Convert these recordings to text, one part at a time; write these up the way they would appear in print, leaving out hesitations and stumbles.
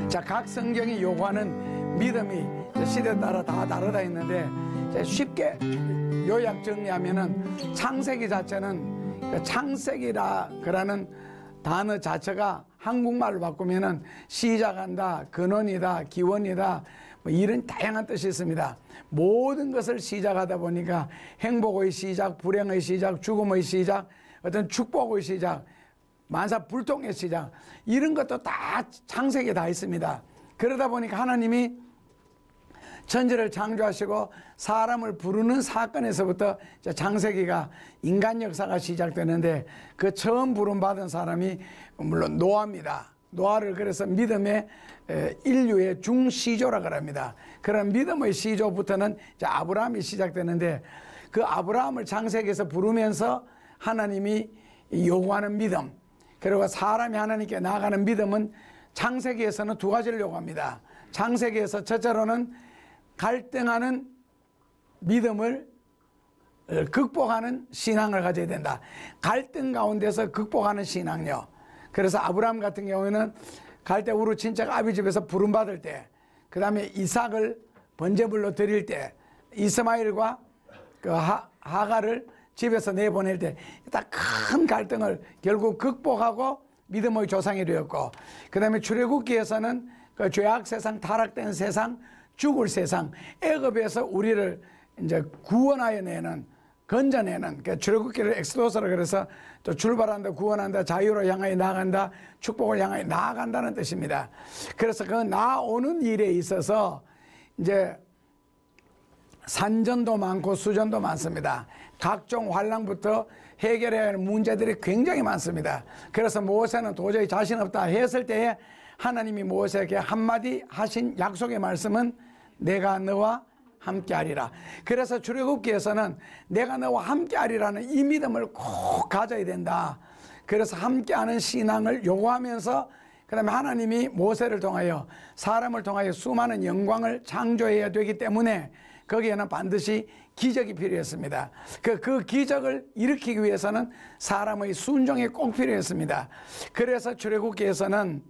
자, 각 성경이 요구하는 믿음이 시대에 따라 다 다르다 했는데, 쉽게 요약 정리하면은 창세기 자체는 창세기라 그러는 단어 자체가 한국말로 바꾸면은 시작한다, 근원이다, 기원이다, 뭐 이런 다양한 뜻이 있습니다. 모든 것을 시작하다 보니까 행복의 시작, 불행의 시작, 죽음의 시작, 어떤 축복의 시작, 만사불통의 시작, 이런 것도 다 창세기에 다 있습니다. 그러다 보니까 하나님이 천지를 창조하시고 사람을 부르는 사건에서부터 창세기가 인간 역사가 시작되는데, 그 처음 부름받은 사람이 물론 노아입니다. 노아를 그래서 믿음의 인류의 중시조라 그럽니다. 그런 믿음의 시조부터는 이제 아브라함이 시작되는데, 그 아브라함을 창세기에서 부르면서 하나님이 요구하는 믿음, 그리고 사람이 하나님께 나아가는 믿음은 창세기에서는 두 가지를 요구합니다. 창세기에서 첫째로는 갈등하는 믿음을 극복하는 신앙을 가져야 된다. 갈등 가운데서 극복하는 신앙요. 그래서 아브라함 같은 경우에는 갈대 우르 친척 아비 집에서 부름받을 때, 그 다음에 이삭을 번제물로 드릴 때, 이스마엘과 그 하가를 집에서 내보낼 때 딱 큰 갈등을 결국 극복하고 믿음의 조상이 되었고, 그 다음에 출애굽기에서는 그 죄악 세상, 타락된 세상, 죽을 세상, 애굽에서 우리를 이제 구원하여 내는, 건져내는, 그 출애굽기를 엑스도스라 그래서 또 출발한다, 구원한다, 자유로 향하여 나아간다, 축복을 향하여 나아간다는 뜻입니다. 그래서 그 나아오는 일에 있어서 이제 산전도 많고 수전도 많습니다. 각종 환난부터 해결해야 하는 문제들이 굉장히 많습니다. 그래서 모세는 도저히 자신 없다 했을 때에 하나님이 모세에게 한마디 하신 약속의 말씀은 내가 너와 함께하리라. 그래서 출애굽기에서는 내가 너와 함께하리라는 이 믿음을 꼭 가져야 된다. 그래서 함께하는 신앙을 요구하면서, 그 다음에 하나님이 모세를 통하여, 사람을 통하여 수많은 영광을 창조해야 되기 때문에 거기에는 반드시 기적이 필요했습니다. 그 기적을 일으키기 위해서는 사람의 순종이 꼭 필요했습니다. 그래서 출애굽기에서는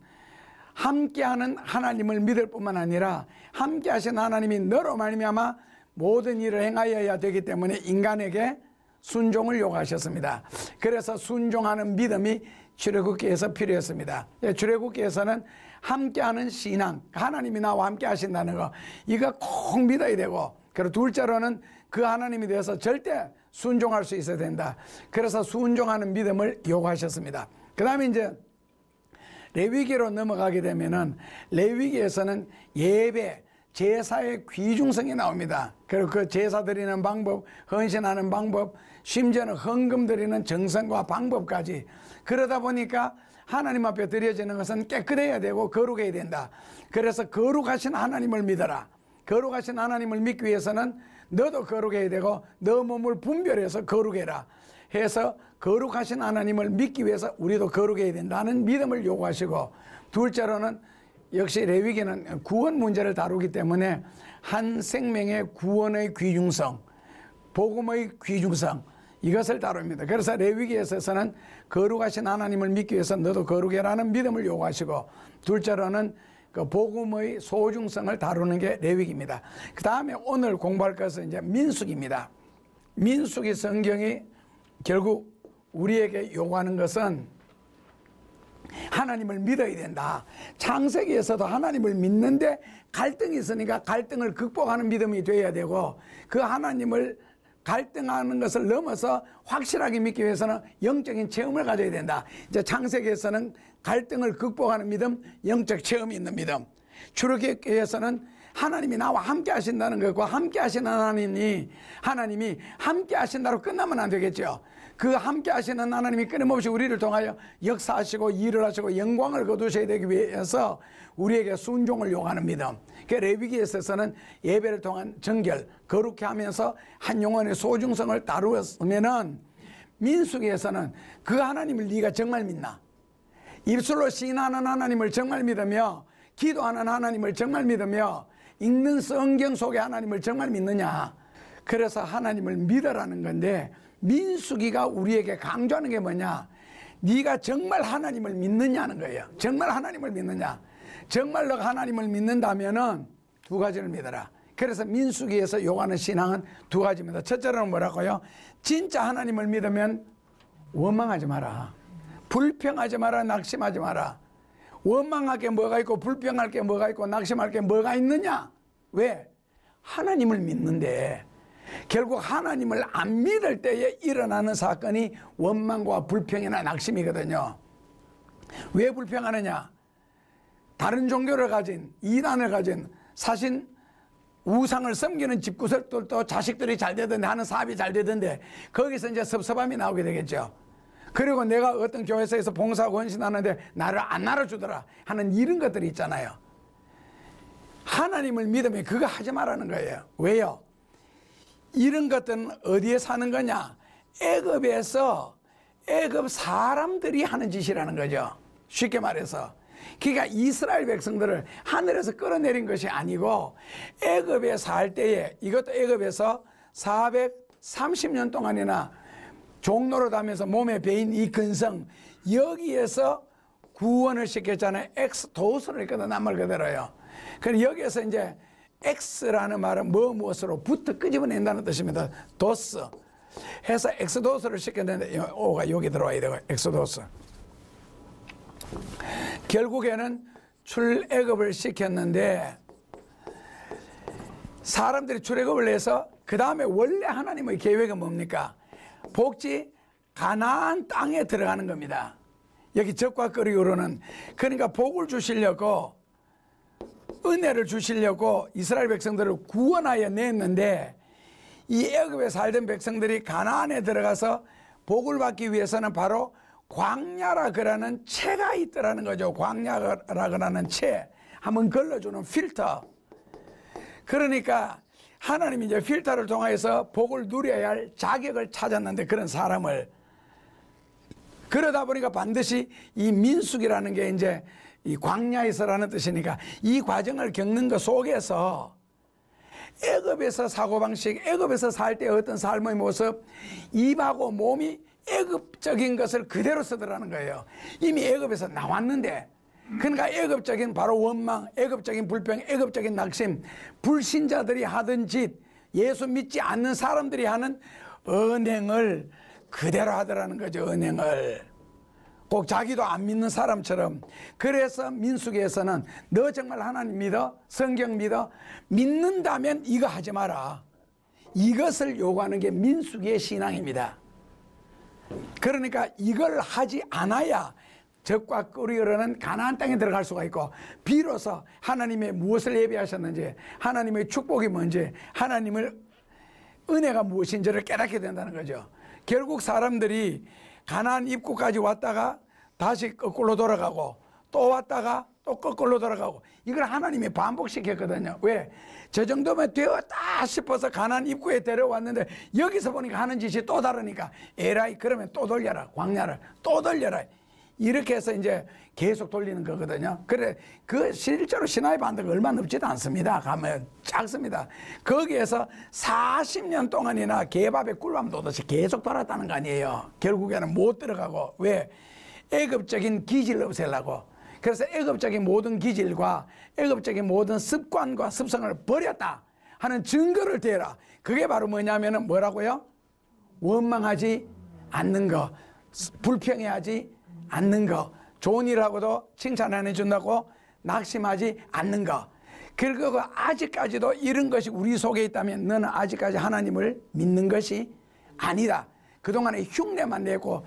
함께하는 하나님을 믿을 뿐만 아니라 함께하신 하나님이 너로 말미암아 모든 일을 행하여야 되기 때문에 인간에게 순종을 요구하셨습니다. 그래서 순종하는 믿음이 출애굽기에서 필요했습니다. 출애굽기에서는 함께하는 신앙, 하나님이 나와 함께 하신다는 거, 이거 꼭 믿어야 되고, 그리고 둘째로는 그 하나님에 대해서 절대 순종할 수 있어야 된다. 그래서 순종하는 믿음을 요구하셨습니다. 그 다음에 이제 레위기로 넘어가게 되면은 레위기에서는 예배, 제사의 귀중성이 나옵니다. 그리고 그 제사 드리는 방법, 헌신하는 방법, 심지어는 헌금 드리는 정성과 방법까지. 그러다 보니까 하나님 앞에 드려지는 것은 깨끗해야 되고 거룩해야 된다. 그래서 거룩하신 하나님을 믿어라. 거룩하신 하나님을 믿기 위해서는 너도 거룩해야 되고 너 몸을 분별해서 거룩해라 해서, 거룩하신 하나님을 믿기 위해서 우리도 거룩해야 된다는 믿음을 요구하시고, 둘째로는 역시 레위기는 구원 문제를 다루기 때문에 한 생명의 구원의 귀중성, 복음의 귀중성, 이것을 다룹니다. 그래서 레위기에서는 거룩하신 하나님을 믿기 위해서 너도 거룩해라는 믿음을 요구하시고, 둘째로는 그 복음의 소중성을 다루는 게 레위기입니다. 그 다음에 오늘 공부할 것은 이제 민수기입니다. 민수기 성경이 결국 우리에게 요구하는 것은 하나님을 믿어야 된다. 창세기에서도 하나님을 믿는데 갈등이 있으니까 갈등을 극복하는 믿음이 돼야 되고, 그 하나님을 갈등하는 것을 넘어서 확실하게 믿기 위해서는 영적인 체험을 가져야 된다. 이제 창세기에서는 갈등을 극복하는 믿음, 영적 체험이 있는 믿음. 출애굽기에서는 하나님이 나와 함께 하신다는 것과 함께 하시는 하나님이 함께 하신다로 끝나면 안 되겠죠. 그 함께 하시는 하나님이 끊임없이 우리를 통하여 역사하시고 일을 하시고 영광을 거두셔야 되기 위해서 우리에게 순종을 요구하는 믿음. 그 레위기에서는 예배를 통한 정결, 거룩해 하면서 한 영혼의 소중성을 다루었으면은, 민수기에서는 그 하나님을 네가 정말 믿나? 입술로 시인하는 하나님을 정말 믿으며, 기도하는 하나님을 정말 믿으며, 읽는 성경 속의 하나님을 정말 믿느냐? 그래서 하나님을 믿으라는 건데, 민수기가 우리에게 강조하는 게 뭐냐? 네가 정말 하나님을 믿느냐는 거예요. 정말 하나님을 믿느냐? 정말로 하나님을 믿는다면은 두 가지를 믿어라. 그래서 민수기에서 요구하는 신앙은 두 가지입니다. 첫째로는 뭐라고요? 진짜 하나님을 믿으면 원망하지 마라. 불평하지 마라. 낙심하지 마라. 원망할 게 뭐가 있고 불평할 게 뭐가 있고 낙심할 게 뭐가 있느냐? 왜? 하나님을 믿는데 결국 하나님을 안 믿을 때에 일어나는 사건이 원망과 불평이나 낙심이거든요. 왜 불평하느냐? 다른 종교를 가진, 이단을 가진, 사신 우상을 섬기는 집구석들도 자식들이 잘 되던데, 하는 사업이 잘 되던데 거기서 이제 섭섭함이 나오게 되겠죠. 그리고 내가 어떤 교회에서 봉사하고 헌신하는데 나를 안 나눠주더라 하는 이런 것들이 있잖아요. 하나님을 믿으면 그거 하지 말라는 거예요. 왜요? 이런 것들은 어디에 사는 거냐? 애굽에서 애굽 사람들이 하는 짓이라는 거죠. 쉽게 말해서. 그러니까 이스라엘 백성들을 하늘에서 끌어내린 것이 아니고 애굽에 살 때에, 이것도 애굽에서 430년 동안이나 종노릇하면서 몸에 배인 이 근성, 여기에서 구원을 시켰잖아요. 엑스도스를 했거든, 말 그대로요. 그럼 여기에서 이제 엑스라는 말은 무엇으로부터 끄집어낸다는 뜻입니다. 도스 해서 엑스도스를 시켰는데 오가 여기 들어와야 되고, 엑스도스. 결국에는 출애굽을 시켰는데 사람들이 출애굽을 해서 그 다음에 원래 하나님의 계획은 뭡니까? 복지 가나안 땅에 들어가는 겁니다. 여기 적과 거리로는. 그러니까 복을 주시려고, 은혜를 주시려고 이스라엘 백성들을 구원하여 냈는데 이 애굽에 살던 백성들이 가나안에 들어가서 복을 받기 위해서는 바로 광야라 그러는 채가 있더라는 거죠. 광야라 그러는 채, 한번 걸러주는 필터. 그러니까 하나님이 이제 필터를 통해서 복을 누려야 할 자격을 찾았는데, 그런 사람을. 그러다 보니까 반드시 이 민수기라는 게 이제 이 광야에서라는 뜻이니까 이 과정을 겪는 것 속에서 애굽에서 사고방식, 애굽에서 살 때 어떤 삶의 모습, 입하고 몸이 애굽적인 것을 그대로 쓰더라는 거예요. 이미 애굽에서 나왔는데, 그러니까 애굽적인 바로 원망, 애굽적인 불평, 애굽적인 낙심, 불신자들이 하던 짓, 예수 믿지 않는 사람들이 하는 언행을 그대로 하더라는 거죠. 언행을 꼭 자기도 안 믿는 사람처럼. 그래서 민수기에서는 너 정말 하나님 믿어? 성경 믿어? 믿는다면 이거 하지 마라, 이것을 요구하는 게 민수기의 신앙입니다. 그러니까 이걸 하지 않아야 적과 꿀이 흐르는 가나안 땅에 들어갈 수가 있고, 비로소 하나님의 무엇을 예비하셨는지, 하나님의 축복이 뭔지, 하나님을 은혜가 무엇인지를 깨닫게 된다는 거죠. 결국 사람들이 가나안 입구까지 왔다가 다시 거꾸로 돌아가고, 또 왔다가 또 거꾸로 돌아가고, 이걸 하나님이 반복시켰거든요. 왜? 저 정도면 되었다 싶어서 가나안 입구에 데려왔는데 여기서 보니까 하는 짓이 또 다르니까 에라이, 그러면 또 돌려라, 광야를 또 돌려라, 이렇게 해서 이제 계속 돌리는 거거든요. 그래, 그 실제로 신화의 반대가 얼마 높지도 않습니다. 가면 작습니다. 거기에서 40년 동안이나 개밥에 꿀밤 도듯이 계속 돌았다는 거 아니에요. 결국에는 못 들어가고. 왜? 애굽적인 기질을 없애려고. 그래서 애굽적인 모든 기질과 애굽적인 모든 습관과 습성을 버렸다 하는 증거를 대라. 그게 바로 뭐냐면은 뭐라고요? 원망하지 않는 거, 불평해하지 않는 거, 좋은 일 하고도 칭찬 안 해준다고 낙심하지 않는 거. 그리고 아직까지도 이런 것이 우리 속에 있다면 너는 아직까지 하나님을 믿는 것이 아니다. 그동안에 흉내만 내고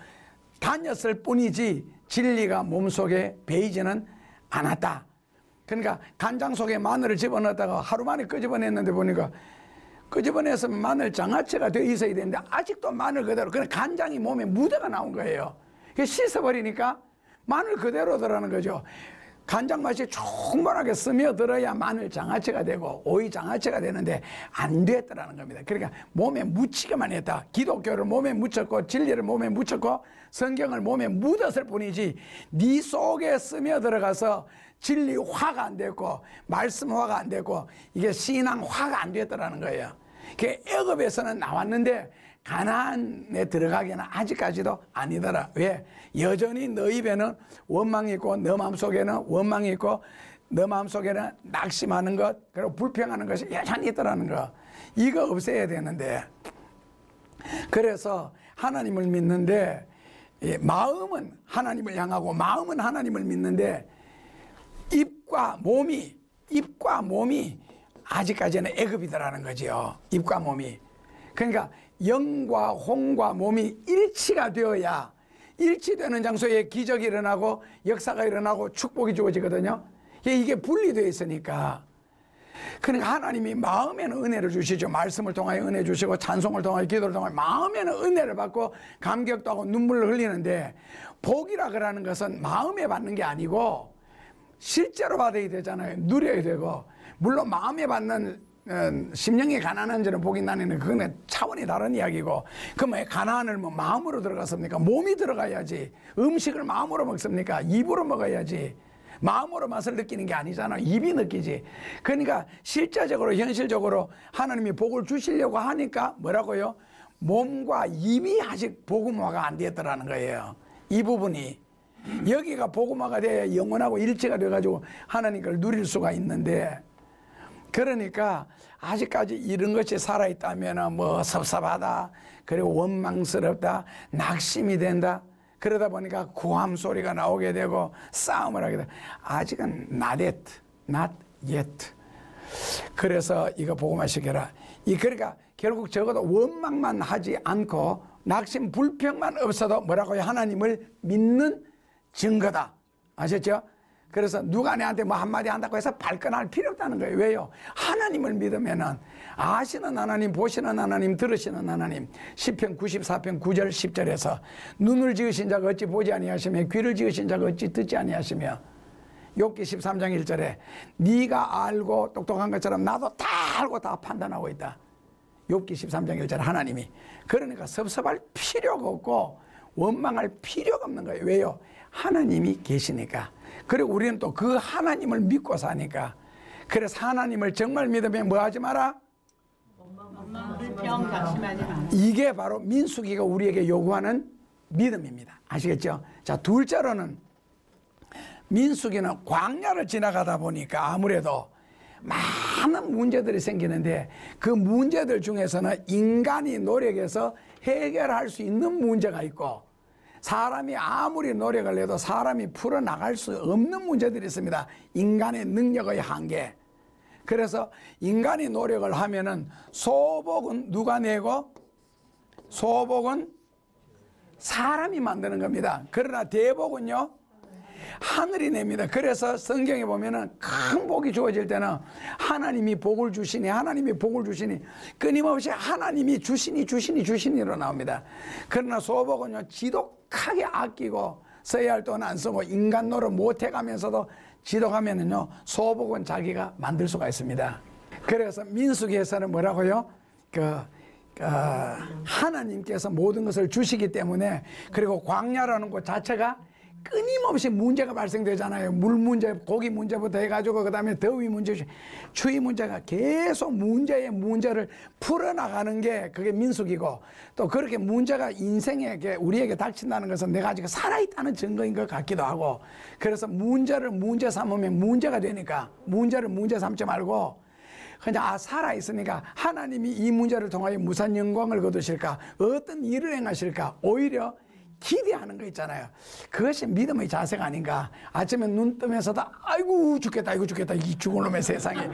다녔을 뿐이지 진리가 몸속에 배이지는 않았다. 그러니까 간장 속에 마늘을 집어넣었다가 하루 만에 끄집어냈는데 보니까, 끄집어내서 마늘 장아찌가 되어 있어야 되는데 아직도 마늘 그대로, 그냥 간장이 몸에 묻어가 나온 거예요. 씻어버리니까 마늘 그대로더라는 거죠. 간장 맛이 충분하게 스며들어야 마늘 장아찌가 되고 오이 장아찌가 되는데 안 됐더라는 겁니다. 그러니까 몸에 묻히기만 했다. 기독교를 몸에 묻혔고 진리를 몸에 묻혔고 성경을 몸에 묻었을 뿐이지 네 속에 스며들어가서 진리화가 안 됐고 말씀화가 안 됐고 이게 신앙화가 안 됐더라는 거예요. 그 애굽에서는 나왔는데 가나안에 들어가기는 아직까지도 아니더라. 왜? 여전히 너 입에는 원망이 있고 너 마음속에는 원망이 있고 너 마음속에는 낙심하는 것, 그리고 불평하는 것이 여전히 있더라는 거. 이거 없애야 되는데, 그래서 하나님을 믿는데 마음은 하나님을 향하고 마음은 하나님을 믿는데 입과 몸이 아직까지는 애급이더라는 거지요. 입과 몸이. 그러니까 영과 혼과 몸이 일치가 되어야, 일치되는 장소에 기적이 일어나고 역사가 일어나고 축복이 주어지거든요. 이게 분리되어 있으니까. 그러니까 하나님이 마음에는 은혜를 주시죠. 말씀을 통하여 은혜 주시고 찬송을 통하여 기도를 통하여 마음에는 은혜를 받고 감격도 하고 눈물을 흘리는데, 복이라 그러는 것은 마음에 받는 게 아니고 실제로 받아야 되잖아요. 누려야 되고. 물론 마음에 받는 심령이 가난한 자는 복이 나는 그거는 차원이 다른 이야기고, 그럼 가난을 뭐 마음으로 들어갔습니까? 몸이 들어가야지. 음식을 마음으로 먹습니까? 입으로 먹어야지. 마음으로 맛을 느끼는 게 아니잖아. 입이 느끼지. 그러니까 실제적으로 현실적으로 하나님이 복을 주시려고 하니까 뭐라고요? 몸과 입이 아직 복음화가 안 되었더라는 거예요. 이 부분이. 여기가 복음화가 돼야 영원하고 일치가 돼가지고 하나님 걸 누릴 수가 있는데, 그러니까 아직까지 이런 것이 살아있다면 뭐 섭섭하다, 그리고 원망스럽다, 낙심이 된다, 그러다 보니까 구함 소리가 나오게 되고 싸움을 하게 되고, 아직은 not yet. 그래서 이거 복음화 시켜라. 그러니까 결국 적어도 원망만 하지 않고 낙심 불평만 없어도 뭐라고요? 하나님을 믿는 증거다. 아셨죠? 그래서 누가 내한테 뭐 한마디 한다고 해서 발끈할 필요 없다는 거예요. 왜요? 하나님을 믿으면은 아시는 하나님, 보시는 하나님, 들으시는 하나님. 시편 94편 9절 10절에서 눈을 지으신 자가 어찌 보지 아니하시며 귀를 지으신 자가 어찌 듣지 아니하시며, 욥기 13장 1절에 네가 알고 똑똑한 것처럼 나도 다 알고 다 판단하고 있다. 욥기 13장 1절 하나님이. 그러니까 섭섭할 필요가 없고 원망할 필요가 없는 거예요. 왜요? 하나님이 계시니까. 그리고 우리는 또 그 하나님을 믿고 사니까. 그래서 하나님을 정말 믿으면 뭐 하지 마라? 불평, 낙심하지 마라. 이게 바로 민수기가 우리에게 요구하는 믿음입니다. 아시겠죠? 자, 둘째로는 민수기는 광야를 지나가다 보니까 아무래도 많은 문제들이 생기는데, 그 문제들 중에서는 인간이 노력해서 해결할 수 있는 문제가 있고, 사람이 아무리 노력을 해도 사람이 풀어나갈 수 없는 문제들이 있습니다. 인간의 능력의 한계. 그래서 인간이 노력을 하면은 소복은 누가 내고? 소복은 사람이 만드는 겁니다. 그러나 대복은요? 하늘이 냅니다. 그래서 성경에 보면은 큰 복이 주어질 때는 하나님이 복을 주시니, 하나님이 복을 주시니, 끊임없이 하나님이 주시니로 나옵니다. 그러나 소복은요, 지독하게 아끼고 써야 할 돈 안 쓰고 인간 노릇 못 해가면서도 지독하면은요, 소복은 자기가 만들 수가 있습니다. 그래서 민수기에서는 뭐라고요? 하나님께서 모든 것을 주시기 때문에, 그리고 광야라는 곳 자체가 끊임없이 문제가 발생되잖아요. 물 문제, 고기 문제부터 해가지고 그 다음에 더위 문제, 추위 문제가 계속 문제를 풀어나가는 게 그게 민수기고, 또 그렇게 문제가 인생에 우리에게 닥친다는 것은 내가 아직 살아있다는 증거인 것 같기도 하고, 그래서 문제를 문제 삼으면 문제가 되니까 문제를 문제 삼지 말고 그냥 살아있으니까 하나님이 이 문제를 통하여 무슨 영광을 거두실까, 어떤 일을 행하실까, 오히려 기대하는 거 있잖아요. 그것이 믿음의 자세가 아닌가. 아침에 눈 뜨면서도 아이고 죽겠다, 이거 죽겠다, 이 죽을 놈의 세상에.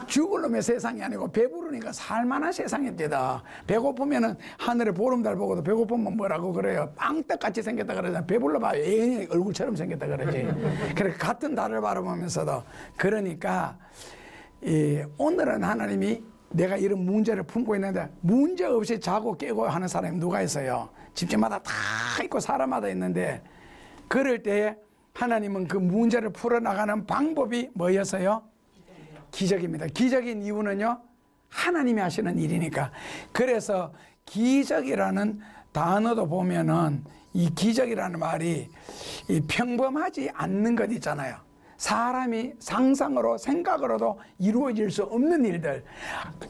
죽을 놈의 세상이 아니고 배부르니까 살만한 세상입니다. 배고프면은 하늘에 보름달 보고도 배고프면 뭐라고 그래요? 빵떡같이 생겼다 그러잖아요. 배불러 봐요. 애인이 얼굴처럼 생겼다 그러지. 그래 같은 달을 바라보면서도. 그러니까 오늘은 하나님이 내가 이런 문제를 품고 있는데, 문제 없이 자고 깨고 하는 사람이 누가 있어요? 집집마다 다 있고 사람마다 있는데, 그럴 때에 하나님은 그 문제를 풀어나가는 방법이 뭐였어요? 기적입니다. 기적인 이유는요, 하나님이 하시는 일이니까. 그래서 기적이라는 단어도 보면은 이 기적이라는 말이 이 평범하지 않는 것 있잖아요. 사람이 상상으로 생각으로도 이루어질 수 없는 일들,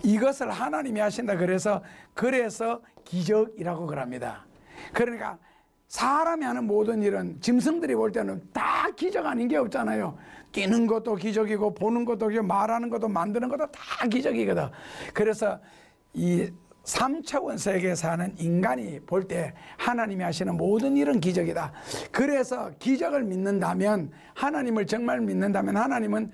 이것을 하나님이 하신다. 그래서 기적이라고 그럽니다. 그러니까 사람이 하는 모든 일은 짐승들이 볼 때는 다 기적 아닌 게 없잖아요. 뛰는 것도 기적이고 보는 것도 기적, 말하는 것도 만드는 것도 다 기적이거든. 그래서 이 3차원 세계에 사는 인간이 볼 때 하나님이 하시는 모든 일은 기적이다. 그래서 기적을 믿는다면, 하나님을 정말 믿는다면 하나님은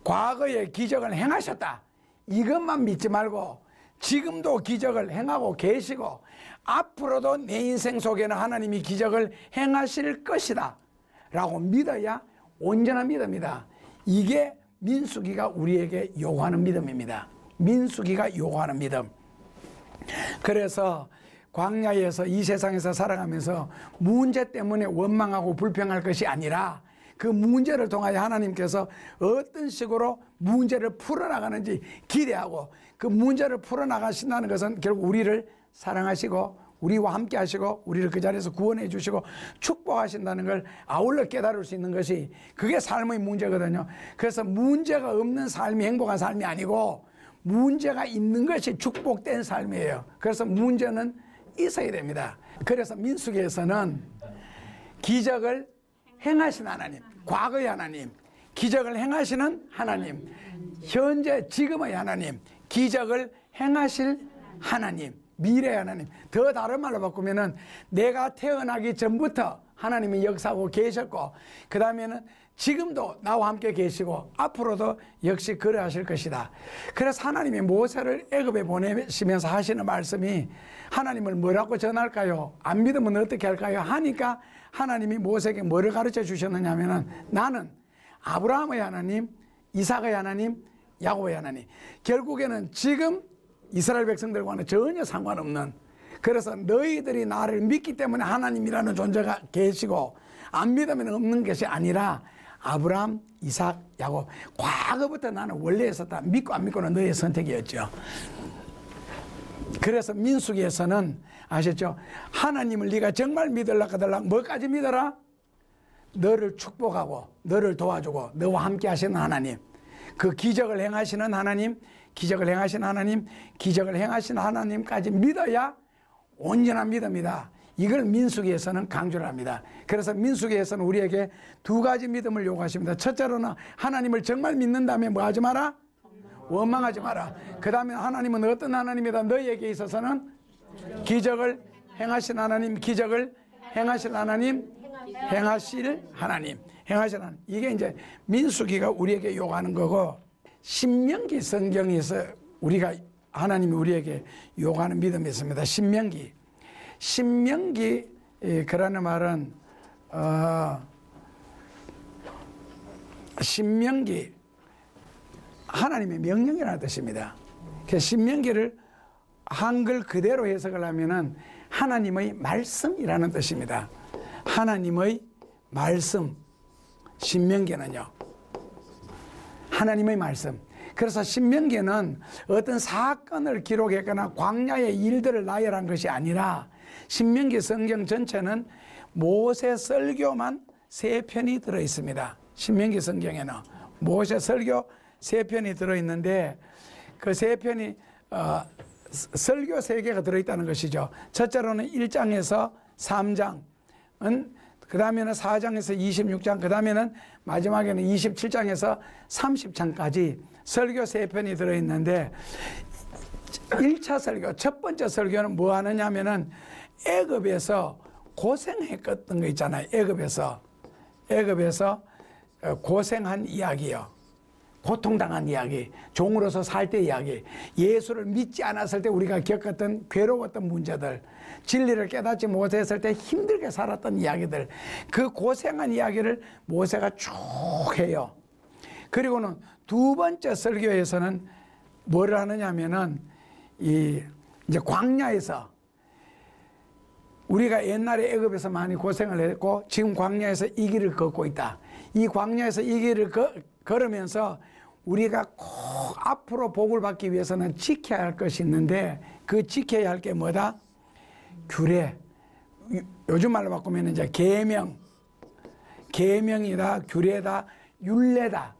과거에 기적을 행하셨다, 이것만 믿지 말고 지금도 기적을 행하고 계시고 앞으로도 내 인생 속에는 하나님이 기적을 행하실 것이다 라고 믿어야 온전한 믿음이다. 이게 민수기가 우리에게 요구하는 믿음입니다. 민수기가 요구하는 믿음. 그래서 광야에서 이 세상에서 살아가면서 문제 때문에 원망하고 불평할 것이 아니라 그 문제를 통하여 하나님께서 어떤 식으로 문제를 풀어나가는지 기대하고, 그 문제를 풀어나가신다는 것은 결국 우리를 사랑하시고 우리와 함께 하시고 우리를 그 자리에서 구원해 주시고 축복하신다는 걸 아울러 깨달을 수 있는 것이, 그게 삶의 문제거든요. 그래서 문제가 없는 삶이 행복한 삶이 아니고 문제가 있는 것이 축복된 삶이에요. 그래서 문제는 있어야 됩니다. 그래서 민수기에서는 기적을 행하신 하나님, 과거의 하나님, 기적을 행하시는 하나님, 현재 지금의 하나님, 기적을 행하실 하나님, 미래의 하나님, 더 다른 말로 바꾸면은 내가 태어나기 전부터 하나님이 역사하고 계셨고, 그 다음에는 지금도 나와 함께 계시고 앞으로도 역시 그러하실 것이다. 그래서 하나님이 모세를 애굽에 보내시면서 하시는 말씀이, 하나님을 뭐라고 전할까요? 안 믿으면 어떻게 할까요? 하니까 하나님이 모세에게 뭐를 가르쳐 주셨느냐 하면은, 나는 아브라함의 하나님, 이삭의 하나님, 야곱의 하나님. 결국에는 지금 이스라엘 백성들과는 전혀 상관없는, 그래서 너희들이 나를 믿기 때문에 하나님이라는 존재가 계시고 안 믿으면 없는 것이 아니라 아브라함, 이삭, 야곱, 과거부터 나는 원래 있었다. 믿고 안 믿고는 너의 선택이었죠. 그래서 민수기에서는 아셨죠? 하나님을 네가 정말 믿으려고 하더라. 뭐까지 믿어라? 너를 축복하고 너를 도와주고 너와 함께 하시는 하나님, 그 기적을 행하시는 하나님, 기적을 행하시는 하나님, 기적을 행하시는 하나님까지 믿어야 온전한 믿음이다. 이걸 민수기에서는 강조를 합니다. 그래서 민수기에서는 우리에게 두 가지 믿음을 요구하십니다. 첫째로는 하나님을 정말 믿는다면 뭐 하지 마라? 원망하지 마라. 그 다음에 하나님은 어떤 하나님이다? 너희에게 있어서는 기적을 행하신 하나님, 기적을 행하실 하나님, 행하실 하나님, 행하실 하나님. 이게 이제 민수기가 우리에게 요구하는 거고, 신명기 성경에서 우리가, 하나님이 우리에게 요구하는 믿음이 있습니다. 신명기, 그라는 말은 신명기, 하나님의 명령이라는 뜻입니다. 그래서 신명기를 한글 그대로 해석을 하면은 하나님의 말씀이라는 뜻입니다. 하나님의 말씀, 신명기는요, 하나님의 말씀. 그래서 신명기는 어떤 사건을 기록했거나 광야의 일들을 나열한 것이 아니라, 신명기 성경 전체는 모세 설교만 3편이 들어있습니다. 신명기 성경에는 모세 설교 3편이 들어있는데, 그 3편이 설교 3개가 들어있다는 것이죠. 첫째로는 1장에서 3장은, 그 다음에는 4장에서 26장, 그 다음에는 마지막에는 27장에서 30장까지 설교 3편이 들어있는데, 1차 설교, 첫 번째 설교는 뭐 하느냐 하면은 애굽에서 고생했던 거 있잖아요. 애굽에서 고생한 이야기요. 고통당한 이야기, 종으로서 살 때 이야기, 예수를 믿지 않았을 때 우리가 겪었던 괴로웠던 문제들, 진리를 깨닫지 못했을 때 힘들게 살았던 이야기들, 그 고생한 이야기를 모세가 쭉 해요. 그리고는 두 번째 설교에서는 뭐를 하느냐 하면은, 이제 광야에서, 우리가 옛날에 애굽에서 많이 고생을 했고 지금 광야에서 이 길을 걷고 있다. 이 광야에서 이 길을 걸으면서 우리가 꼭 앞으로 복을 받기 위해서는 지켜야 할 것이 있는데, 그 지켜야 할 게 뭐다? 규례. 요즘 말로 바꾸면 이제 계명이다, 규례다, 율례다.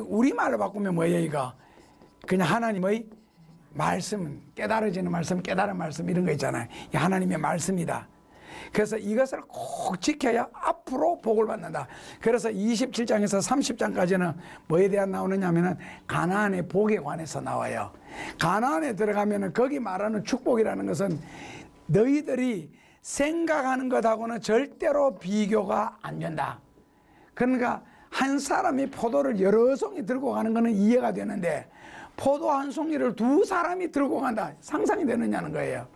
우리말로 바꾸면 뭐예요, 이거? 그냥 하나님의 말씀, 깨달아지는 말씀, 깨달은 말씀, 이런 거 있잖아요. 이 하나님의 말씀이다. 그래서 이것을 꼭 지켜야 앞으로 복을 받는다. 그래서 27장에서 30장까지는 뭐에 대한 나오느냐 하면은 가나안의 복에 관해서 나와요. 가나안에 들어가면은 거기 말하는 축복이라는 것은 너희들이 생각하는 것하고는 절대로 비교가 안 된다. 그러니까 한 사람이 포도를 여러 송이 들고 가는 것은 이해가 되는데 포도 한 송이를 두 사람이 들고 간다. 상상이 되느냐는 거예요.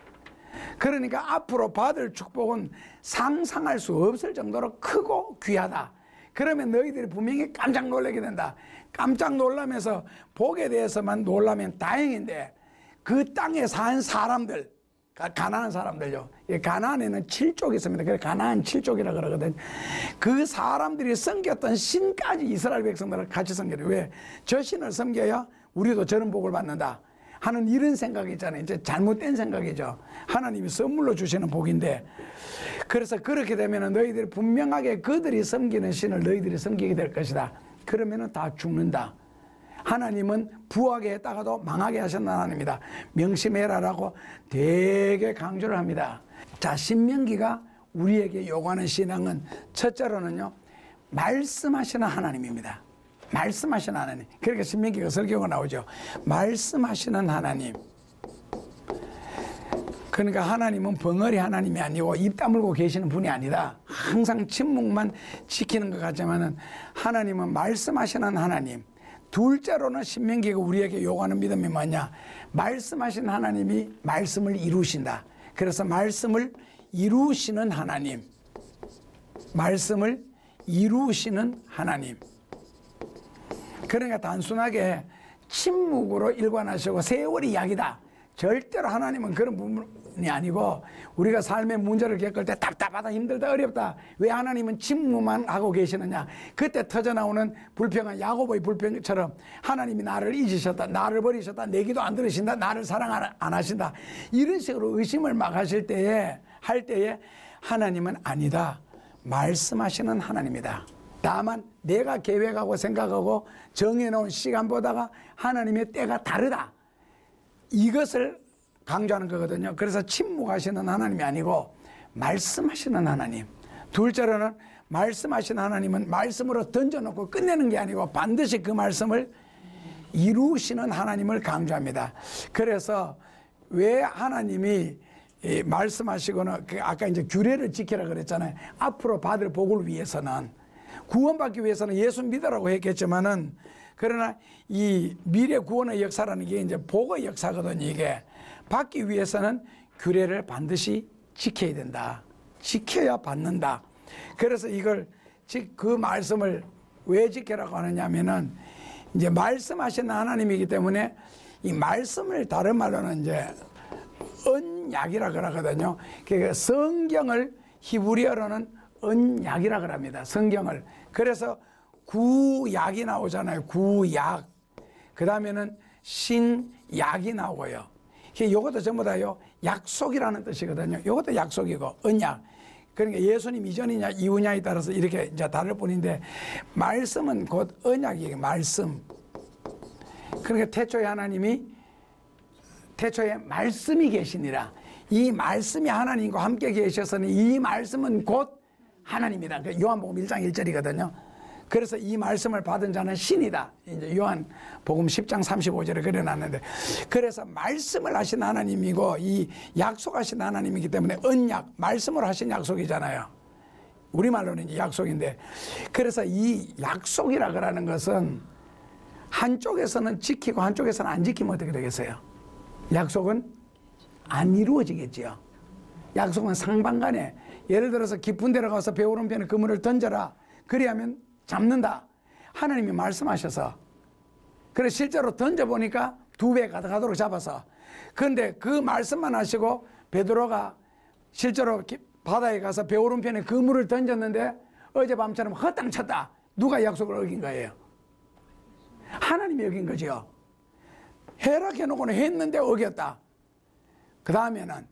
그러니까 앞으로 받을 축복은 상상할 수 없을 정도로 크고 귀하다. 그러면 너희들이 분명히 깜짝 놀라게 된다. 깜짝 놀라면서 복에 대해서만 놀라면 다행인데 그 땅에 산 사람들, 가나안 사람들요. 가나안에는 7족이 있습니다. 그래서 가나안 7족이라 그러거든요. 그 사람들이 섬겼던 신까지 이스라엘 백성들을 같이 섬겨요. 왜? 저 신을 섬겨야 우리도 저런 복을 받는다 하는 이런 생각이 있잖아요. 이제 잘못된 생각이죠. 하나님이 선물로 주시는 복인데, 그래서 그렇게 되면 너희들이 분명하게 그들이 섬기는 신을 너희들이 섬기게 될 것이다. 그러면 다 죽는다. 하나님은 부하게 했다가도 망하게 하셨는 하나님이다. 명심해라라고 되게 강조를 합니다. 자, 신명기가 우리에게 요구하는 신앙은 첫째로는요, 말씀하시는 하나님입니다. 말씀하시는 하나님. 그러니까 신명기가 설교가 나오죠. 말씀하시는 하나님. 그러니까 하나님은 벙어리 하나님이 아니고 입 다물고 계시는 분이 아니다. 항상 침묵만 지키는 것 같지만은 하나님은 말씀하시는 하나님. 둘째로는 신명기가 우리에게 요구하는 믿음이 뭐냐? 말씀하신 하나님이 말씀을 이루신다. 그래서 말씀을 이루시는 하나님. 말씀을 이루시는 하나님. 그러니까 단순하게 침묵으로 일관하시고 세월이 이야기다. 절대로 하나님은 그런 부분이 아니고 우리가 삶의 문제를 겪을 때 답답하다, 힘들다, 어렵다. 왜 하나님은 침묵만 하고 계시느냐? 그때 터져나오는 불평한 야고보의 불평처럼 하나님이 나를 잊으셨다, 나를 버리셨다, 내 기도 안 들으신다, 나를 사랑 안 하신다. 이런 식으로 의심을 막 할 때에 하나님은 아니다. 말씀하시는 하나님이다. 다만 내가 계획하고 생각하고 정해놓은 시간보다가 하나님의 때가 다르다. 이것을 강조하는 거거든요. 그래서 침묵하시는 하나님이 아니고 말씀하시는 하나님. 둘째로는 말씀하시는 하나님은 말씀으로 던져놓고 끝내는 게 아니고 반드시 그 말씀을 이루시는 하나님을 강조합니다. 그래서 왜 하나님이 말씀하시거나 아까 이제 규례를 지키라 그랬잖아요. 앞으로 받을 복을 위해서는, 구원받기 위해서는 예수 믿으라고 했겠지만은, 그러나 이 미래 구원의 역사라는 게 이제 복의 역사거든요. 이게 받기 위해서는 규례를 반드시 지켜야 된다. 지켜야 받는다. 그래서 이걸 그 말씀을 왜 지켜라고 하느냐면은 이제 말씀하시는 하나님이기 때문에 이 말씀을 다른 말로는 이제 언약이라 그러거든요. 그러니까 성경을 히브리어로는 언약이라 그럽니다. 성경을. 그래서 구약이 나오잖아요. 구약. 그 다음에는 신약이 나오고요. 이것도 전부 다요, 약속이라는 뜻이거든요. 이것도 약속이고, 언약. 그러니까 예수님 이전이냐 이후냐에 따라서 이렇게 이제 다를 뿐인데, 말씀은 곧 언약이에요. 말씀. 그러니까 태초에 하나님이 태초에 말씀이 계시니라. 이 말씀이 하나님과 함께 계셨으니 이 말씀은 곧 하나님이다. 요한복음 1장 1절이거든요. 그래서 이 말씀을 받은 자는 신이다. 이제 요한복음 10장 35절에 그려놨는데, 그래서 말씀을 하신 하나님이고 이 약속하신 하나님이기 때문에 언약, 말씀으로 하신 약속이잖아요. 우리말로는 이제 약속인데, 그래서 이 약속이라 그러는 것은 한쪽에서는 지키고 한쪽에서는 안 지키면 어떻게 되겠어요? 약속은 안 이루어지겠지요. 약속은 상반간에, 예를 들어서 깊은 데로 가서 배 오른편에 그물을 던져라. 그리하면 잡는다. 하나님이 말씀하셔서. 그래 실제로 던져보니까 2배 가득하도록 잡아서. 그런데 그 말씀만 하시고 베드로가 실제로 바다에 가서 배 오른편에 그물을 던졌는데 어젯밤처럼 헛땅 쳤다. 누가 약속을 어긴 거예요? 하나님이 어긴 거죠. 허락해놓고는 했는데 어겼다. 그 다음에는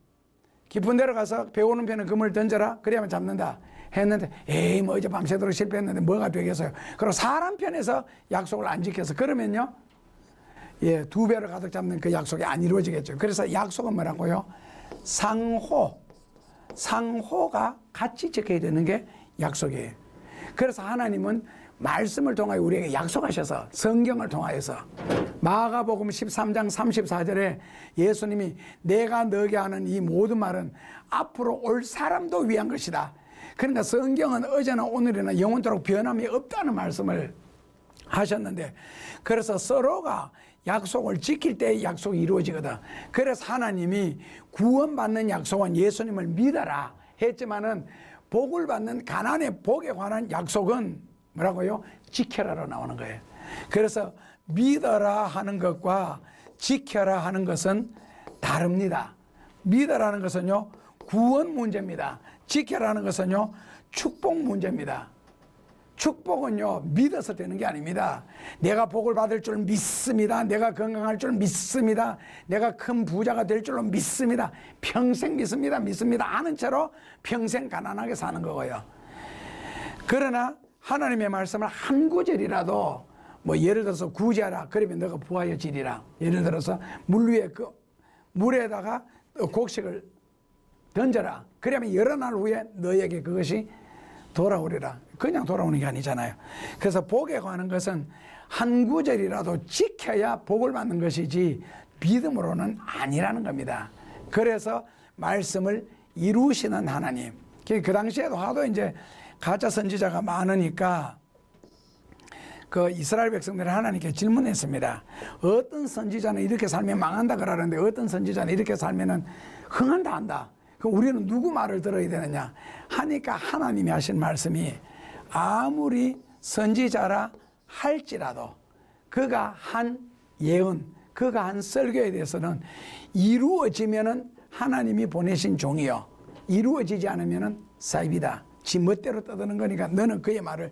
깊은 데로 가서 배 오른편에 그물을 던져라. 그래야만 잡는다. 했는데 에이 뭐 이제 밤새도록 실패했는데 뭐가 되겠어요. 그리고 사람 편에서 약속을 안 지켜서 그러면요, 예, 2배를 가득 잡는 그 약속이 안 이루어지겠죠. 그래서 약속은 뭐라고요? 상호, 상호가 같이 적혀야 되는 게 약속이에요. 그래서 하나님은 말씀을 통하여 우리에게 약속하셔서 성경을 통하여서 마가복음 13장 34절에 예수님이 내가 너에게 하는 이 모든 말은 앞으로 올 사람도 위한 것이다. 그러니까 성경은 어제나 오늘이나 영원토록 변함이 없다는 말씀을 하셨는데, 그래서 서로가 약속을 지킬 때 약속이 이루어지거든. 그래서 하나님이 구원받는 약속은 예수님을 믿어라 했지만은 복을 받는 가난의 복에 관한 약속은 뭐라고요? 지켜라로 나오는 거예요. 그래서 믿어라 하는 것과 지켜라 하는 것은 다릅니다. 믿어라는 것은요, 구원 문제입니다. 지켜라는 것은요, 축복 문제입니다. 축복은요, 믿어서 되는 게 아닙니다. 내가 복을 받을 줄 믿습니다. 내가 건강할 줄 믿습니다. 내가 큰 부자가 될 줄로 믿습니다. 평생 믿습니다. 아는 채로 평생 가난하게 사는 거고요. 그러나 하나님의 말씀을 한 구절이라도 뭐 예를 들어서 구제하라 그러면 너가 부하여지리라. 예를 들어서 물 위에 물에다가 곡식을 던져라 그러면 여러 날 후에 너에게 그것이 돌아오리라. 그냥 돌아오는 게 아니잖아요. 그래서 복에 관한 것은 한 구절이라도 지켜야 복을 받는 것이지 믿음으로는 아니라는 겁니다. 그래서 말씀을 이루시는 하나님. 그 당시에도 하도 이제 가짜 선지자가 많으니까 그 이스라엘 백성들이 하나님께 질문했습니다. 어떤 선지자는 이렇게 살면 망한다 그러는데 어떤 선지자는 이렇게 살면은 흥한다 한다. 그럼 우리는 누구 말을 들어야 되느냐 하니까 하나님이 하신 말씀이 아무리 선지자라 할지라도 그가 한 예언, 그가 한 설교에 대해서는 이루어지면은 하나님이 보내신 종이요, 이루어지지 않으면은 사입이다. 지 멋대로 떠드는 거니까 너는 그의 말을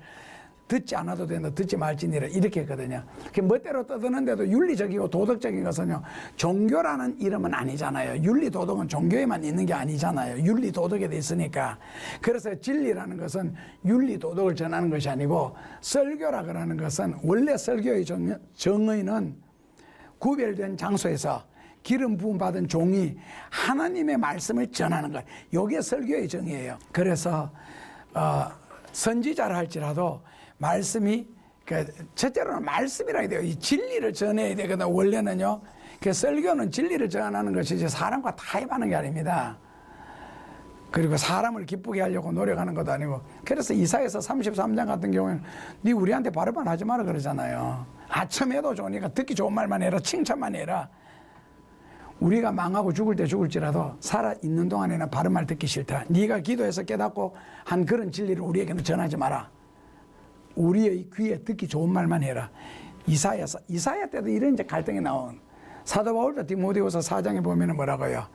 듣지 않아도 된다. 듣지 말지니라. 이렇게 했거든요. 그 멋대로 떠드는데도 윤리적이고 도덕적인 것은요, 종교라는 이름은 아니잖아요. 윤리 도덕은 종교에만 있는 게 아니잖아요. 윤리 도덕에도 있으니까. 그래서 진리라는 것은 윤리 도덕을 전하는 것이 아니고, 설교라 그러는 것은 원래 설교의 정의는 구별된 장소에서 기름 부음 받은 종이 하나님의 말씀을 전하는 것. 이게 설교의 정의예요. 그래서 선지자라 할지라도 말씀이 첫째로는 말씀이라 해야 돼요. 이 진리를 전해야 되거든. 원래는요. 그 설교는 진리를 전하는 것이지 사람과 타협하는 게 아닙니다. 그리고 사람을 기쁘게 하려고 노력하는 것도 아니고. 그래서 이사야서 33장 같은 경우에는 네 우리한테 바르반 하지 마라 그러잖아요. 아첨해도 좋으니까 듣기 좋은 말만 해라. 칭찬만 해라. 우리가 망하고 죽을 때 죽을지라도 살아있는 동안에는 바른 말 듣기 싫다. 네가 기도해서 깨닫고 한 그런 진리를 우리에게는 전하지 마라. 우리의 귀에 듣기 좋은 말만 해라. 이사야 때도 이런 이제 갈등이 나온. 사도 바울도 디모데후서 4장에 보면은 뭐라고요?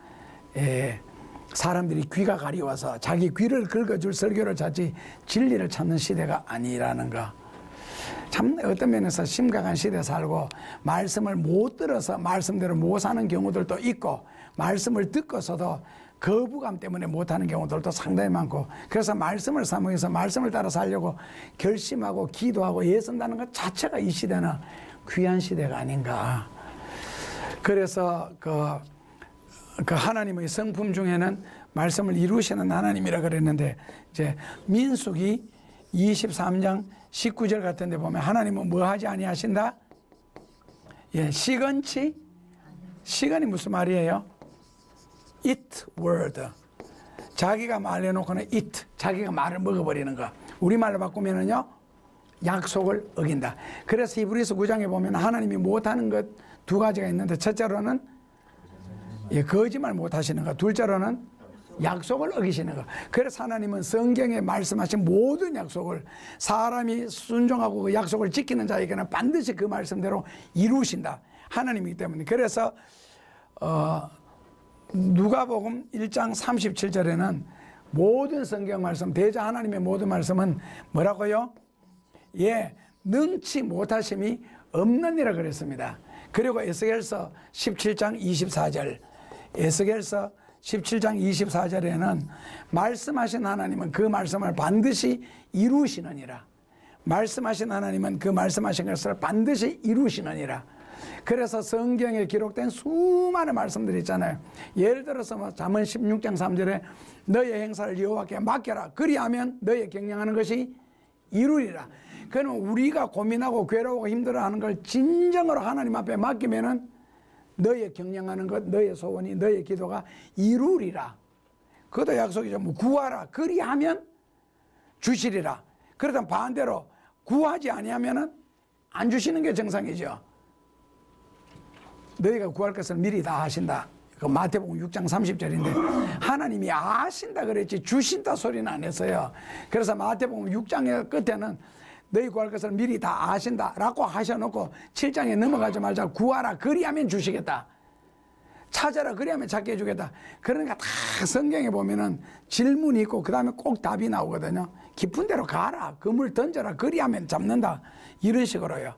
사람들이 귀가 가리워서 자기 귀를 긁어줄 설교를 찾지 진리를 찾는 시대가 아니라는 거. 참 어떤 면에서 심각한 시대에 살고 말씀을 못 들어서 말씀대로 못 사는 경우들도 있고, 말씀을 듣고서도 거부감 때문에 못하는 경우들도 상당히 많고, 그래서 말씀을 사모해서 말씀을 따라 살려고 결심하고 기도하고 애쓴다는 것 자체가 이 시대는 귀한 시대가 아닌가. 그래서 그 하나님의 성품 중에는 말씀을 이루시는 하나님이라 그랬는데, 이제 민수기 23장 19절 같은 데 보면 하나님은 뭐 하지 아니하신다? 예, 시건치? 시건이 무슨 말이에요? eat word. 자기가 말해놓고는 eat. 자기가 말을 먹어버리는 거. 우리말로 바꾸면은요, 약속을 어긴다. 그래서 히브리서 9장에 보면 하나님이 못하는 것 두 가지가 있는데, 첫째로는 거짓말 못하시는 거. 둘째로는 약속을 어기시는 거. 그래서 하나님은 성경에 말씀하신 모든 약속을 사람이 순종하고 그 약속을 지키는 자에게는 반드시 그 말씀대로 이루신다. 하나님이기 때문에. 그래서 누가복음 1장 37절에는 모든 성경 말씀, 대자 하나님의 모든 말씀은 뭐라고요? 예, 능치 못하심이 없느니라 그랬습니다. 그리고 에스겔서 17장 24절, 에스겔서 17장 24절에는 말씀하신 하나님은 그 말씀을 반드시 이루시느니라. 말씀하신 하나님은 그 말씀하신 것을 반드시 이루시느니라. 그래서 성경에 기록된 수많은 말씀들이 있잖아요. 예를 들어서 뭐 잠언 16장 3절에 너의 행사를 여호와께 맡겨라. 그리하면 너의 경영하는 것이 이루리라. 그러면 우리가 고민하고 괴로워하고 힘들어하는 걸 진정으로 하나님 앞에 맡기면은 너의 경영하는 것, 너의 소원이, 너의 기도가 이루리라. 그것도 약속이죠. 뭐 구하라. 그리하면 주시리라. 그러다 반대로 구하지 아니하면은 안 주시는 게 정상이죠. 너희가 구할 것을 미리 다 아신다. 그 마태복음 6장 30절인데 하나님이 아신다 그랬지 주신다 소리는 안 했어요. 그래서 마태복음 6장의 끝에는 너희 구할 것을 미리 다 아신다라고 하셔놓고 7장에 넘어가지 말자. 구하라 그리하면 주시겠다. 찾아라 그리하면 찾게 해주겠다. 그러니까 다 성경에 보면은 질문이 있고 그 다음에 꼭 답이 나오거든요. 깊은 데로 가라. 그물 던져라. 그리하면 잡는다. 이런 식으로요.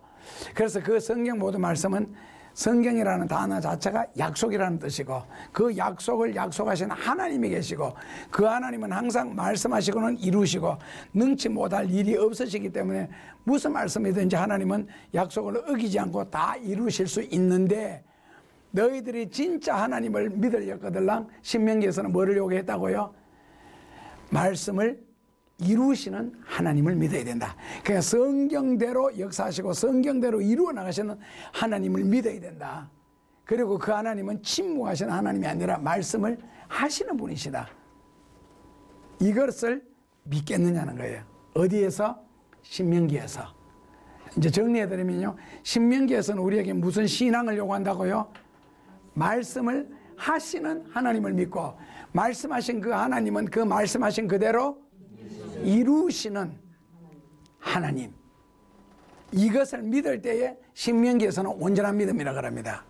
그래서 그 성경 모든 말씀은 성경이라는 단어 자체가 약속이라는 뜻이고 그 약속을 약속하신 하나님이 계시고 그 하나님은 항상 말씀하시고는 이루시고 능치 못할 일이 없으시기 때문에 무슨 말씀이든지 하나님은 약속을 어기지 않고 다 이루실 수 있는데 너희들이 진짜 하나님을 믿을 였거들랑 신명기에서는 뭐를 요구했다고요? 말씀을 이루시는 하나님을 믿어야 된다. 그러니까 성경대로 역사하시고 성경대로 이루어 나가시는 하나님을 믿어야 된다. 그리고 그 하나님은 침묵하시는 하나님이 아니라 말씀을 하시는 분이시다. 이것을 믿겠느냐는 거예요. 어디에서? 신명기에서. 이제 정리해드리면요. 신명기에서는 우리에게 무슨 신앙을 요구한다고요? 말씀을 하시는 하나님을 믿고 말씀하신 그 하나님은 그 말씀하신 그대로 이루시는 하나님. 이것을 믿을 때에 신명기에서는 온전한 믿음이라고 합니다.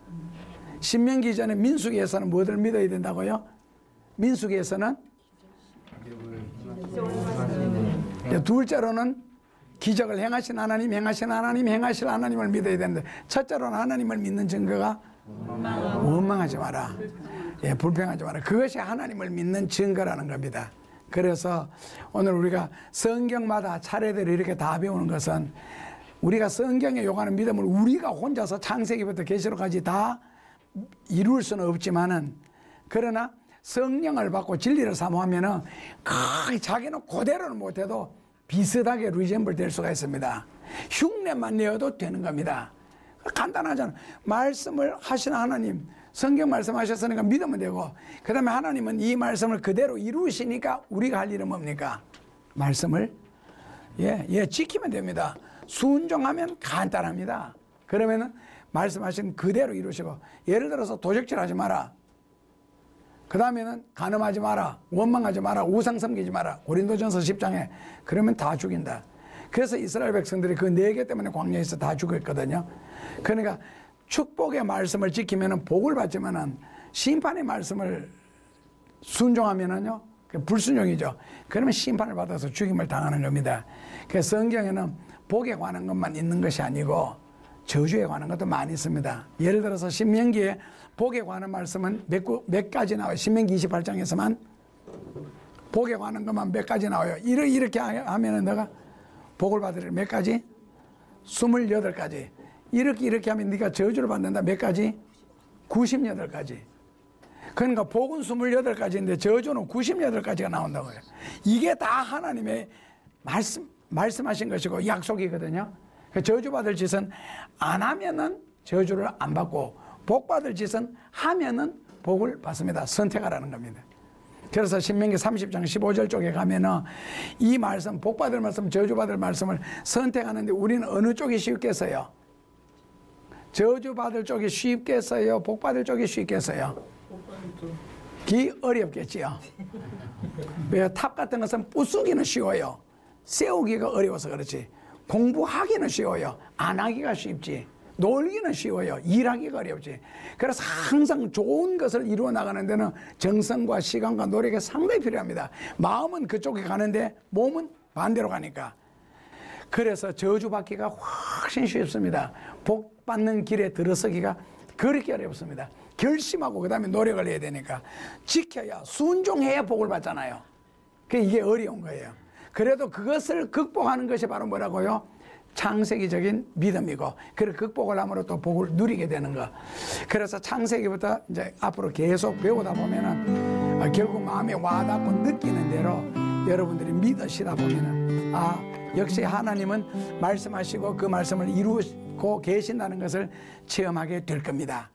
신명기 전에 민수기에서는 무엇을 믿어야 된다고요? 민수기에서는 둘째로는 기적을 행하신 하나님, 행하신 하나님, 행하실 하나님을 믿어야 되는데 첫째로는 하나님을 믿는 증거가 원망하지 마라. 예, 불평하지 마라. 그것이 하나님을 믿는 증거라는 겁니다. 그래서 오늘 우리가 성경마다 차례대로 이렇게 다 배우는 것은 우리가 성경에 요구하는 믿음을 우리가 혼자서 창세기부터 계시록까지 다 이룰 수는 없지만은 그러나 성령을 받고 진리를 사모하면은 자기는 그대로는 못해도 비슷하게 리sem블 될 수가 있습니다. 흉내만 내어도 되는 겁니다. 간단하잖아. 말씀을 하신 하나님, 성경 말씀하셨으니까 믿으면 되고 그 다음에 하나님은 이 말씀을 그대로 이루시니까 우리가 할 일은 뭡니까? 말씀을 지키면 됩니다. 순종하면 간단합니다. 그러면은 말씀하신 그대로 이루시고 예를 들어서 도적질 하지 마라. 그 다음에는 간음하지 마라. 원망하지 마라. 우상 섬기지 마라. 고린도전서 10장에 그러면 다 죽인다. 그래서 이스라엘 백성들이 그 4개 때문에 광야에서 다 죽었거든요. 그러니까 축복의 말씀을 지키면은 복을 받지만은 심판의 말씀을 순종하면은요, 불순종이죠. 그러면 심판을 받아서 죽임을 당하는 겁니다. 그래서 성경에는 복에 관한 것만 있는 것이 아니고 저주에 관한 것도 많이 있습니다. 예를 들어서 신명기에 복에 관한 말씀은 몇 가지 나와요. 신명기 28장에서만 복에 관한 것만 몇 가지 나와요. 이렇게 하면은 내가 복을 받으리라. 몇 가지? 28가지. 이렇게 하면 네가 저주를 받는다. 몇 가지? 98가지. 그러니까 복은 28가지인데 저주는 98가지가 나온다고요. 이게 다 하나님의 말씀하신 것이고 약속이거든요. 저주 받을 짓은 안 하면은 저주를 안 받고 복 받을 짓은 하면은 복을 받습니다. 선택하라는 겁니다. 그래서 신명기 30장 15절 쪽에 가면은 이 말씀, 복 받을 말씀, 저주 받을 말씀을 선택하는데 우리는 어느 쪽이 쉽겠어요? 저주 받을 쪽이 쉽겠어요? 복 받을 쪽이 쉽겠어요? 기 어렵겠지요. 왜 탑 같은 것은 부수기는 쉬워요. 세우기가 어려워서 그렇지. 공부하기는 쉬워요. 안 하기가 쉽지. 놀기는 쉬워요. 일하기가 어렵지. 그래서 항상 좋은 것을 이루어 나가는 데는 정성과 시간과 노력이 상당히 필요합니다. 마음은 그쪽에 가는데 몸은 반대로 가니까. 그래서 저주받기가 훨씬 쉽습니다. 복 받는 길에 들어서기가 그렇게 어렵습니다. 결심하고 그 다음에 노력을 해야 되니까 지켜야 순종해야 복을 받잖아요. 이게 어려운 거예요. 그래도 그것을 극복하는 것이 바로 뭐라고요? 창세기적인 믿음이고, 그리고 극복을 함으로 또 복을 누리게 되는 거. 그래서 창세기부터 이제 앞으로 계속 배우다 보면은 결국 마음에 와닿고 느끼는 대로 여러분들이 믿으시다 보면은 역시 하나님은 말씀하시고 그 말씀을 이루고 계신다는 것을 체험하게 될 겁니다.